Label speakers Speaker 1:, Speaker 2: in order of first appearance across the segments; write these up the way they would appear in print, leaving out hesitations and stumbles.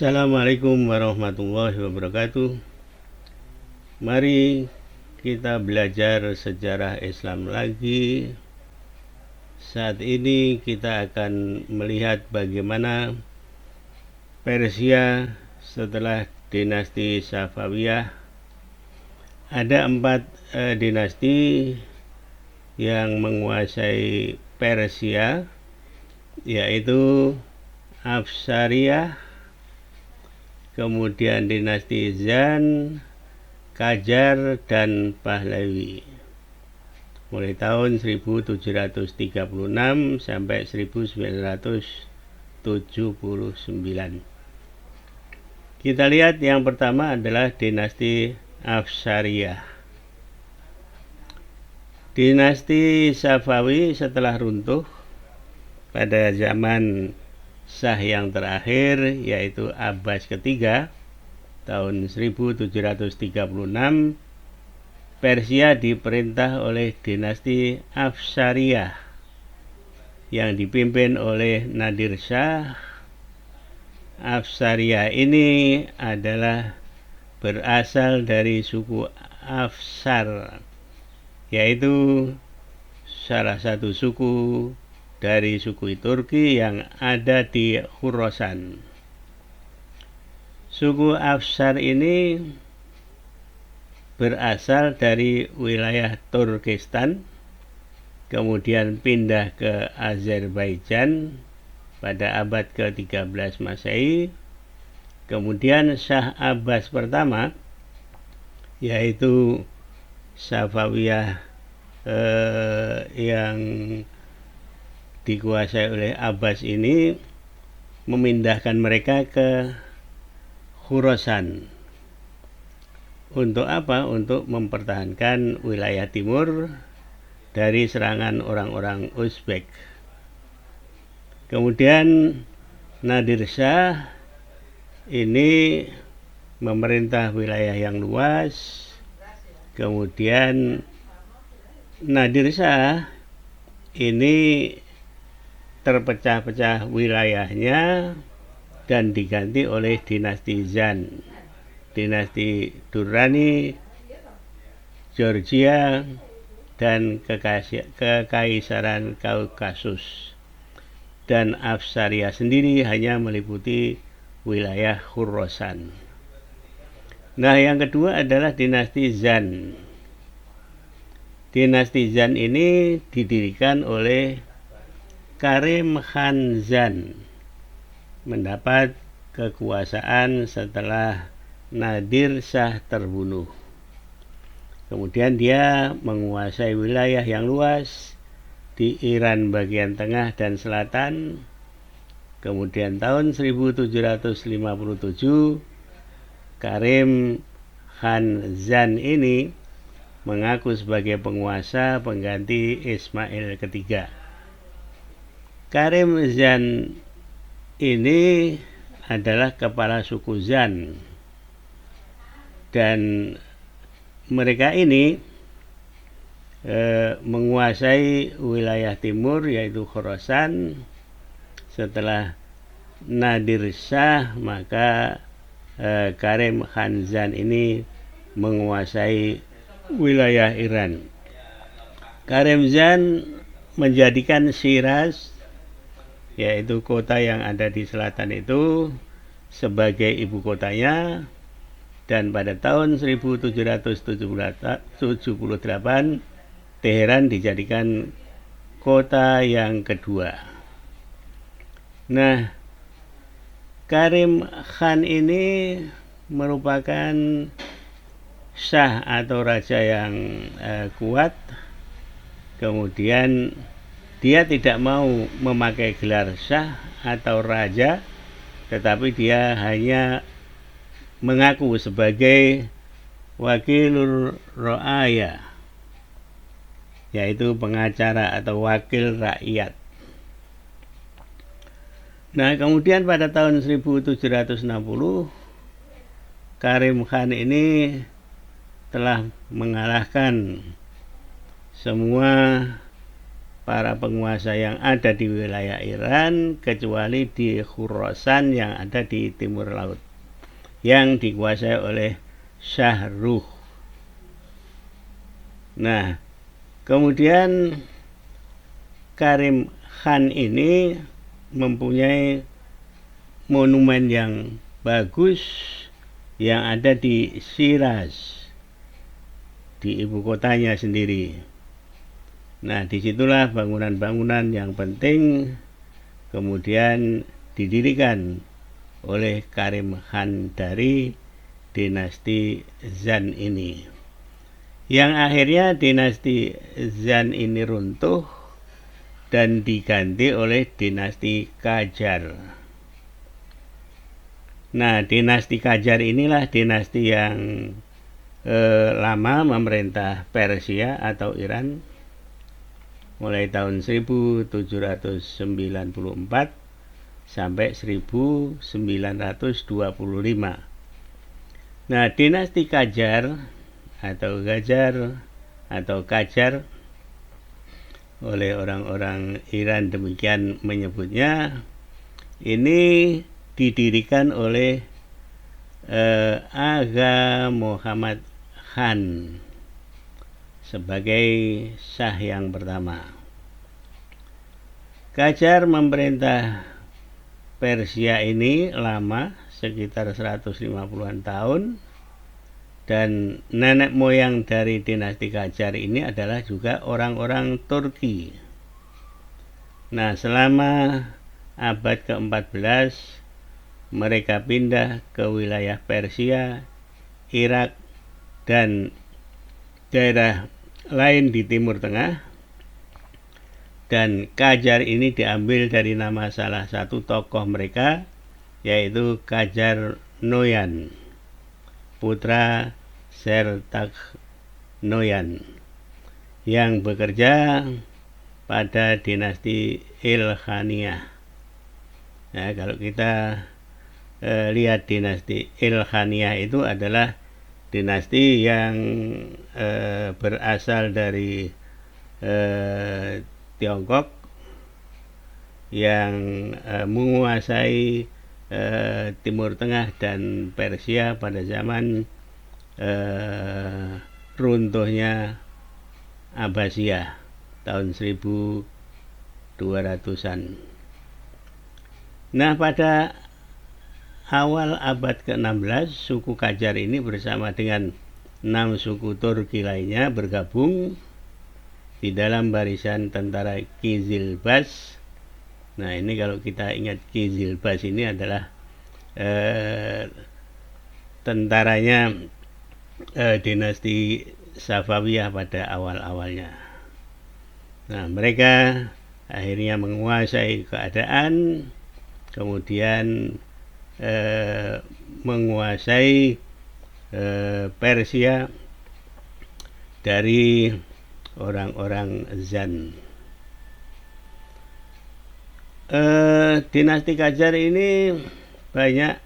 Speaker 1: Assalamualaikum warahmatullahi wabarakatuh. Mari kita belajar sejarah Islam lagi. Saat ini kita akan melihat bagaimana Persia setelah dinasti Safawiyah. Ada 4 dinasti yang menguasai Persia, yaitu Afsariyah, kemudian dinasti Zan, Qajar, dan Pahlavi. Mulai tahun 1736 sampai 1979. Kita lihat yang pertama adalah dinasti Afsariyah. Dinasti Safawi setelah runtuh pada zaman Shah yang terakhir, yaitu Abbas ketiga, tahun 1736, Persia diperintah oleh dinasti Afsariyah yang dipimpin oleh Nadir Shah. Afsariyah ini adalah berasal dari suku Afsar, yaitu salah satu suku dari suku Turki yang ada di Khorasan. Suku Afsar ini berasal dari wilayah Turkistan, kemudian pindah ke Azerbaijan pada abad ke-13 Masehi. Kemudian Shah Abbas pertama, yaitu Safawiyah yang dikuasai oleh Abbas ini, memindahkan mereka ke Khorasan. Untuk apa? Untuk mempertahankan wilayah timur dari serangan orang-orang Uzbek. Kemudian Nadir Shah ini memerintah wilayah yang luas. Kemudian Nadir Shah ini terpecah-pecah wilayahnya dan diganti oleh dinasti Zan, dinasti Durrani, Georgia, dan Kekaisaran Kaukasus. Dan Afsariyah sendiri hanya meliputi wilayah Khorasan. Nah, yang kedua adalah dinasti Zan. Dinasti Zan ini didirikan oleh Karim Khan Zan, mendapat kekuasaan setelah Nadir Shah terbunuh. Kemudian dia menguasai wilayah yang luas di Iran bagian tengah dan selatan. Kemudian tahun 1757 Karim Khan Zan ini mengaku sebagai penguasa pengganti Ismail ketiga. Karim Zan ini adalah kepala suku Zan, dan mereka ini menguasai wilayah timur, yaitu Khorasan. Setelah Nadir Shah, maka Karim Khan Zan ini menguasai wilayah Iran. Karim Zan menjadikan Shiraz, yaitu kota yang ada di selatan itu, sebagai ibu kotanya, dan pada tahun 1778 Teheran dijadikan kota yang kedua. Nah, Karim Khan ini merupakan Shah atau raja yang kuat. Kemudian dia tidak mau memakai gelar Shah atau raja, tetapi dia hanya mengaku sebagai wakilur ro'aya, yaitu pengacara atau wakil rakyat. Nah, kemudian pada tahun 1760 Karim Khan ini telah mengalahkan semua para penguasa yang ada di wilayah Iran kecuali di Khurasan yang ada di timur laut yang dikuasai oleh Shah Rukh. Nah, kemudian Karim Khan ini mempunyai monumen yang bagus yang ada di Shiraz, di ibu kotanya sendiri. Nah, disitulah bangunan-bangunan yang penting kemudian didirikan oleh Karim Khan dari dinasti Zand ini. Yang akhirnya dinasti Zand ini runtuh dan diganti oleh dinasti Qajar. Nah, dinasti Qajar inilah dinasti yang lama memerintah Persia atau Iran mulai tahun 1794 sampai 1925. Nah, dinasti Qajar atau Gajar atau Qajar oleh orang-orang Iran demikian menyebutnya, ini didirikan oleh Aga Muhammad Khan sebagai Shah yang pertama. Qajar memerintah Persia ini lama, sekitar 150-an tahun, dan nenek moyang dari dinasti Qajar ini adalah juga orang-orang Turki. Nah, selama abad ke-14 mereka pindah ke wilayah Persia, Irak, dan daerah lain di Timur Tengah, dan Qajar ini diambil dari nama salah satu tokoh mereka, yaitu Qajar Noyan, putra Sertak Noyan, yang bekerja pada dinasti Ilkhaniyah. Nah, kalau kita lihat dinasti Ilkhaniyah itu adalah dinasti yang berasal dari Tiongkok yang menguasai Timur Tengah dan Persia pada zaman runtuhnya Abbasiyah tahun 1200-an. Nah, pada awal abad ke-16 suku Qajar ini bersama dengan 6 suku Turki lainnya bergabung di dalam barisan tentara Kizilbash. Nah, ini kalau kita ingat Kizilbash ini adalah tentaranya dinasti Safawiyah pada awal-awalnya. Nah, mereka akhirnya menguasai keadaan, kemudian menguasai Persia dari orang-orang Zand. Dinasti Qajar ini banyak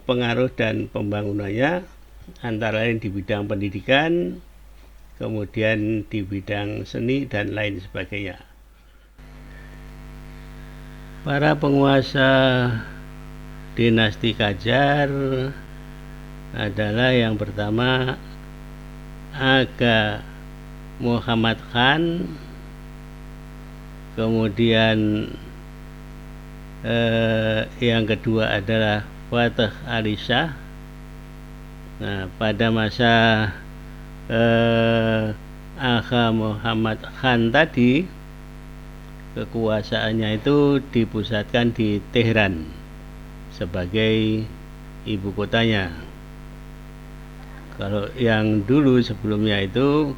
Speaker 1: pengaruh dan pembangunannya, antara lain di bidang pendidikan, kemudian di bidang seni dan lain sebagainya. Para penguasa dinasti Qajar adalah yang pertama Aga Muhammad Khan, kemudian yang kedua adalah Fatih Ali Shah. Nah, pada masa Aga Muhammad Khan tadi, kekuasaannya itu dipusatkan di Tehran sebagai ibu kotanya. Kalau yang dulu sebelumnya itu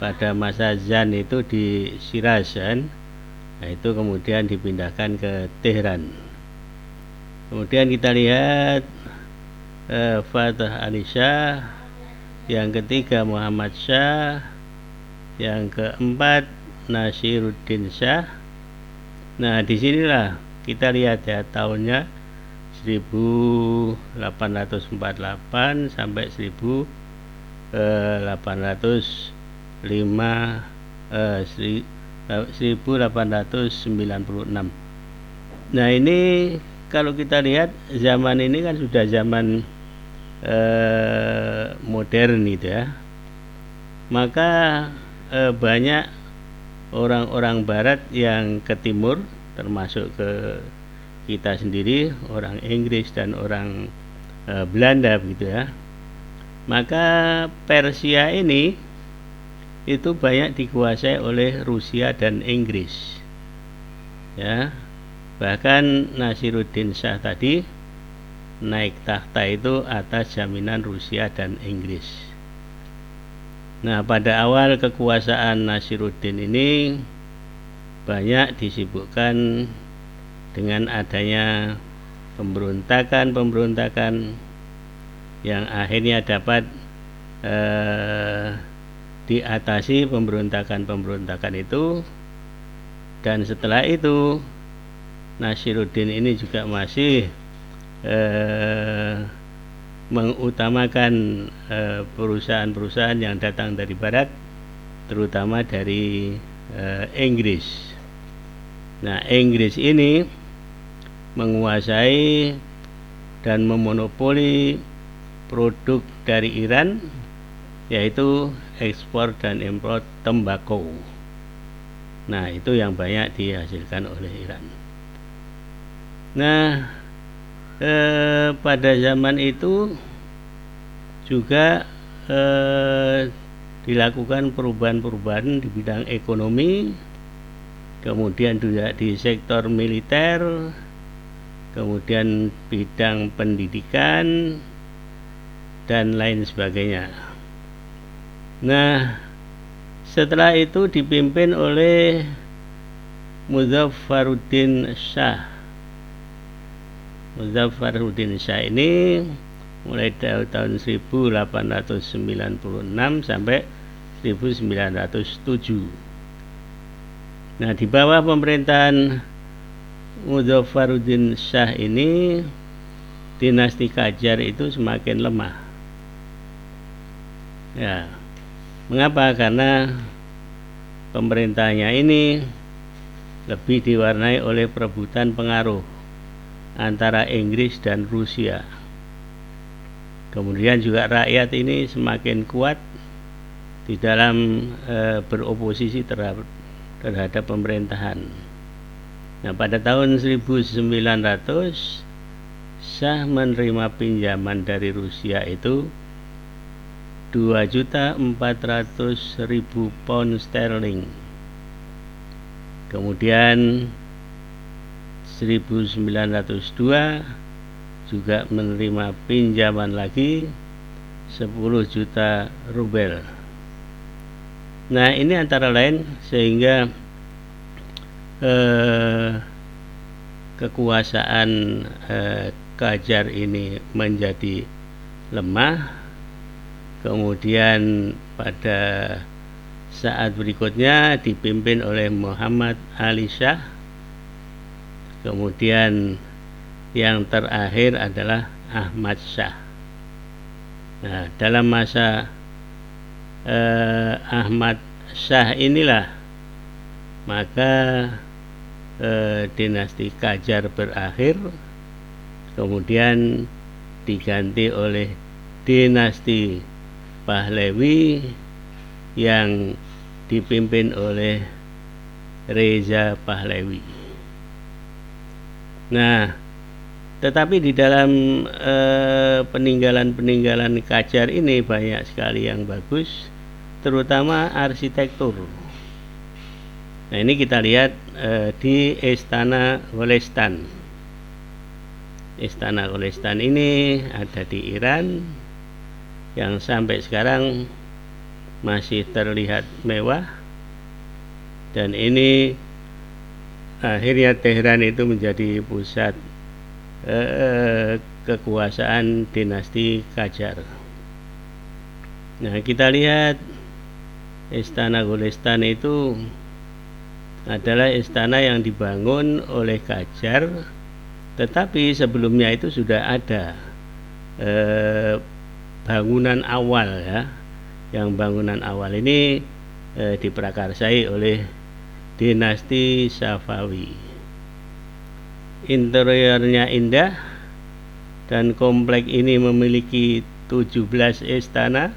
Speaker 1: pada masa Zand itu di Shiraz, nah itu kemudian dipindahkan ke Tehran. Kemudian kita lihat Fatih Ali Shah, yang ketiga Muhammad Shah, yang keempat Nasiruddin Shah. Nah, disinilah kita lihat ya tahunnya 1848 sampai 1855. 1896. Nah ini kalau kita lihat zaman ini kan sudah zaman modern itu ya, maka banyak orang-orang barat yang ke timur, termasuk ke kita sendiri, orang Inggris dan orang Belanda begitu ya. Maka Persia ini itu banyak dikuasai oleh Rusia dan Inggris ya. Bahkan Nasiruddin Shah tadi naik takhta itu atas jaminan Rusia dan Inggris. Nah, pada awal kekuasaan Nasiruddin ini banyak disibukkan dengan adanya pemberontakan yang akhirnya dapat diatasi pemberontakan itu. Dan setelah itu Nasiruddin ini juga masih mengutamakan perusahaan-perusahaan yang datang dari barat, terutama dari Inggris. Nah, Inggris ini menguasai dan memonopoli produk dari Iran, yaitu ekspor dan impor tembakau. Nah, itu yang banyak dihasilkan oleh Iran. Nah, pada zaman itu juga dilakukan perubahan-perubahan di bidang ekonomi, kemudian juga di sektor militer, kemudian bidang pendidikan dan lain sebagainya. Nah, setelah itu dipimpin oleh Muzaffaruddin Shah. Muzaffaruddin Shah ini mulai tahun 1896 sampai 1907. Nah, di bawah pemerintahan Muzaffaruddin Shah ini, dinasti Qajar itu semakin lemah. Ya, mengapa? Karena pemerintahnya ini lebih diwarnai oleh perebutan pengaruh antara Inggris dan Rusia. Kemudian juga rakyat ini semakin kuat di dalam beroposisi terhadap pemerintahan. Nah, pada tahun 1900 Shah menerima pinjaman dari Rusia itu 2.400.000 pound sterling. Kemudian 1902 juga menerima pinjaman lagi 10 juta rubel. Nah, ini antara lain sehingga kekuasaan Qajar ini menjadi lemah. Kemudian pada saat berikutnya dipimpin oleh Muhammad Ali Shah. Kemudian yang terakhir adalah Ahmad Shah. Nah, dalam masa Ahmad Shah inilah maka dinasti Qajar berakhir, kemudian diganti oleh dinasti Pahlavi yang dipimpin oleh Reza Pahlavi. Nah, tetapi di dalam peninggalan-peninggalan Qajar ini banyak sekali yang bagus, terutama arsitektur. Nah, ini kita lihat di Istana Golestan. Istana Golestan ini ada di Iran, yang sampai sekarang masih terlihat mewah, dan ini akhirnya Tehran itu menjadi pusat kekuasaan dinasti Qajar. Nah, kita lihat Istana Golestan itu adalah istana yang dibangun oleh Qajar, tetapi sebelumnya itu sudah ada bangunan awal ya. Yang bangunan awal ini diprakarsai oleh dinasti Safawi. Interiornya indah dan komplek ini memiliki 17 istana,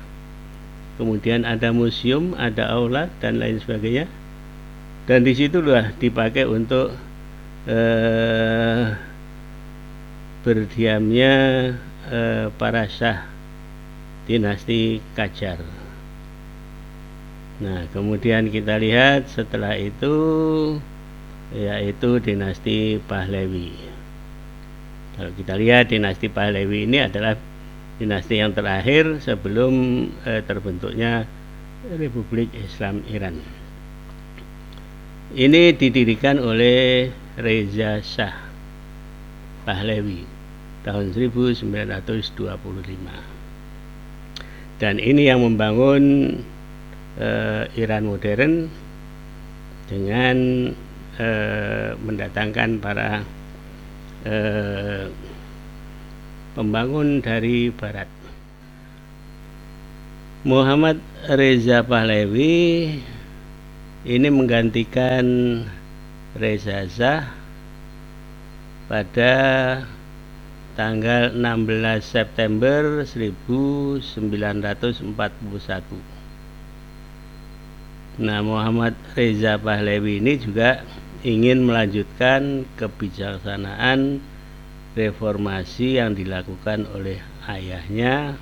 Speaker 1: kemudian ada museum, ada aula dan lain sebagainya. Dan disitulah dipakai untuk berdiamnya para syah dinasti Qajar. Nah, kemudian kita lihat setelah itu yaitu dinasti Pahlavi. Kalau kita lihat dinasti Pahlavi ini adalah dinasti yang terakhir sebelum terbentuknya Republik Islam Iran. Ini didirikan oleh Reza Shah Pahlavi tahun 1925. Dan ini yang membangun Iran modern dengan mendatangkan para pembangun dari barat. Muhammad Reza Pahlavi ini menggantikan Reza Shah pada tanggal 16 September 1941. Nah, Muhammad Reza Pahlavi ini juga ingin melanjutkan kebijaksanaan reformasi yang dilakukan oleh ayahnya.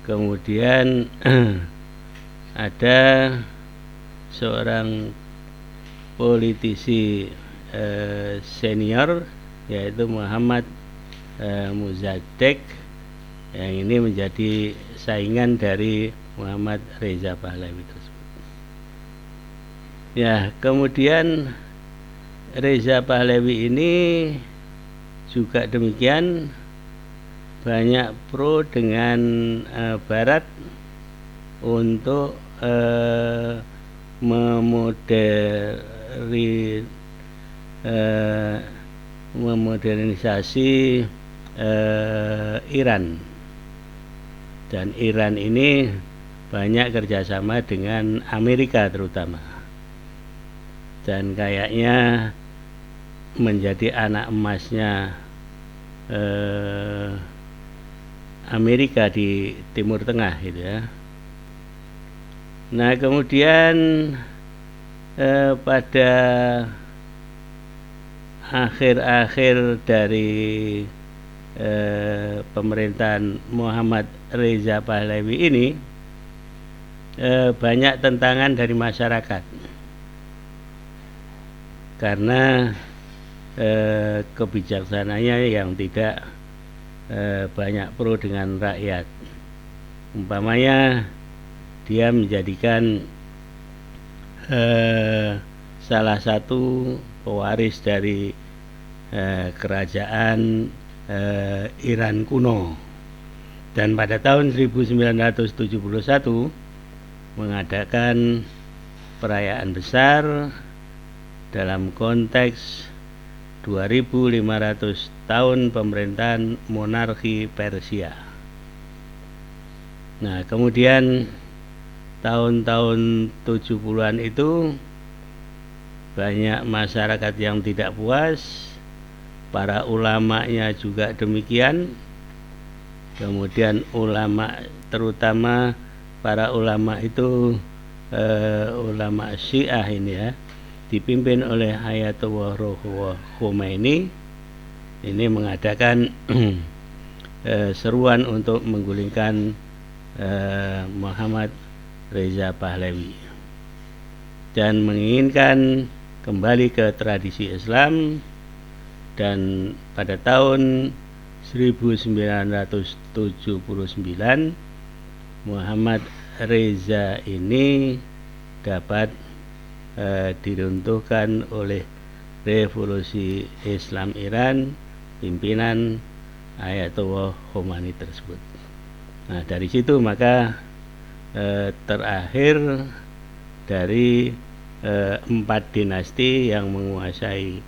Speaker 1: Kemudian ada seorang politisi senior yaitu Muhammad Mossadegh yang ini menjadi saingan dari Muhammad Reza Pahlavi tersebut. Ya, kemudian Reza Pahlavi ini juga demikian banyak pro dengan barat untuk memodernisasi Iran. Dan Iran ini banyak kerjasama dengan Amerika terutama, dan kayaknya menjadi anak emasnya Amerika di Timur Tengah gitu ya. Nah, kemudian pada akhir-akhir dari pemerintahan Muhammad Reza Pahlavi ini banyak tentangan dari masyarakat karena kebijaksanaannya yang tidak banyak pro dengan rakyat. Umpamanya dia menjadikan salah satu pewaris dari kerajaan Iran kuno, dan pada tahun 1971 mengadakan perayaan besar dalam konteks 2500 tahun pemerintahan monarki Persia. Nah, kemudian tahun-tahun 70-an itu banyak masyarakat yang tidak puas, para ulamanya juga demikian. Kemudian ulama, terutama para ulama itu ulama Syiah ini ya, dipimpin oleh Ayatollah Ruhollah Khomeini, ini mengadakan seruan untuk menggulingkan Muhammad Reza Pahlavi dan menginginkan kembali ke tradisi Islam. Dan pada tahun 1979 Muhammad Reza ini dapat diruntuhkan oleh revolusi Islam Iran pimpinan Ayatollah Khomeini tersebut. Nah, dari situ maka terakhir dari 4 dinasti yang menguasai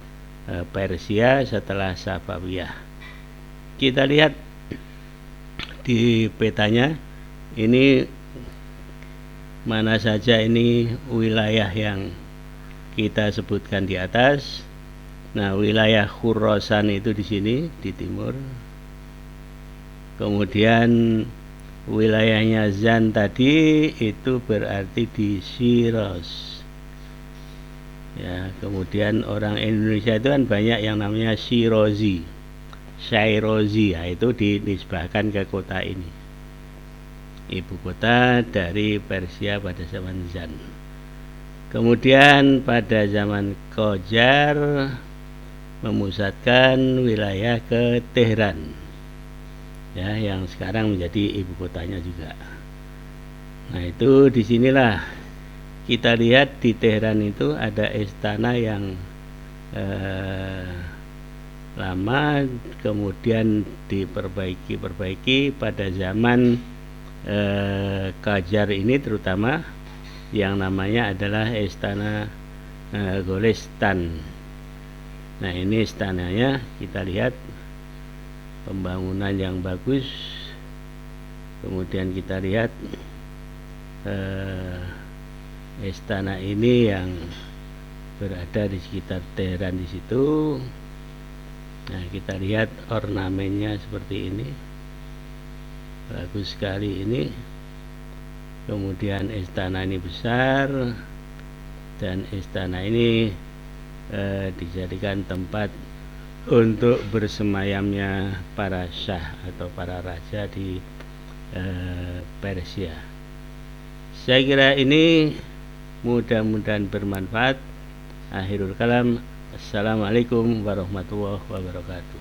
Speaker 1: Persia setelah Safawiyah. Kita lihat di petanya, ini mana saja ini wilayah yang kita sebutkan di atas. Nah, wilayah Khurasan itu di sini di timur. Kemudian wilayahnya Zan tadi itu berarti di Shiraz. Ya, kemudian orang Indonesia itu kan banyak yang namanya Shirazi, Shirazi, ya, itu dinisbahkan ke kota ini, ibu kota dari Persia pada zaman Zan. Kemudian pada zaman Qajar memusatkan wilayah ke Tehran, ya, yang sekarang menjadi ibu kotanya juga. Nah, itu disinilah kita lihat di Tehran itu ada istana yang lama, kemudian diperbaiki pada zaman Qajar ini, terutama yang namanya adalah Istana Golestan. Nah, ini istananya, kita lihat pembangunan yang bagus. Kemudian kita lihat istana ini yang berada di sekitar Tehran di situ. Nah, kita lihat ornamennya seperti ini, bagus sekali ini. Kemudian istana ini besar, dan istana ini dijadikan tempat untuk bersemayamnya para syah atau para raja di Persia. Saya kira ini mudah-mudahan bermanfaat. Akhirul kalam, assalamualaikum warahmatullahi wabarakatuh.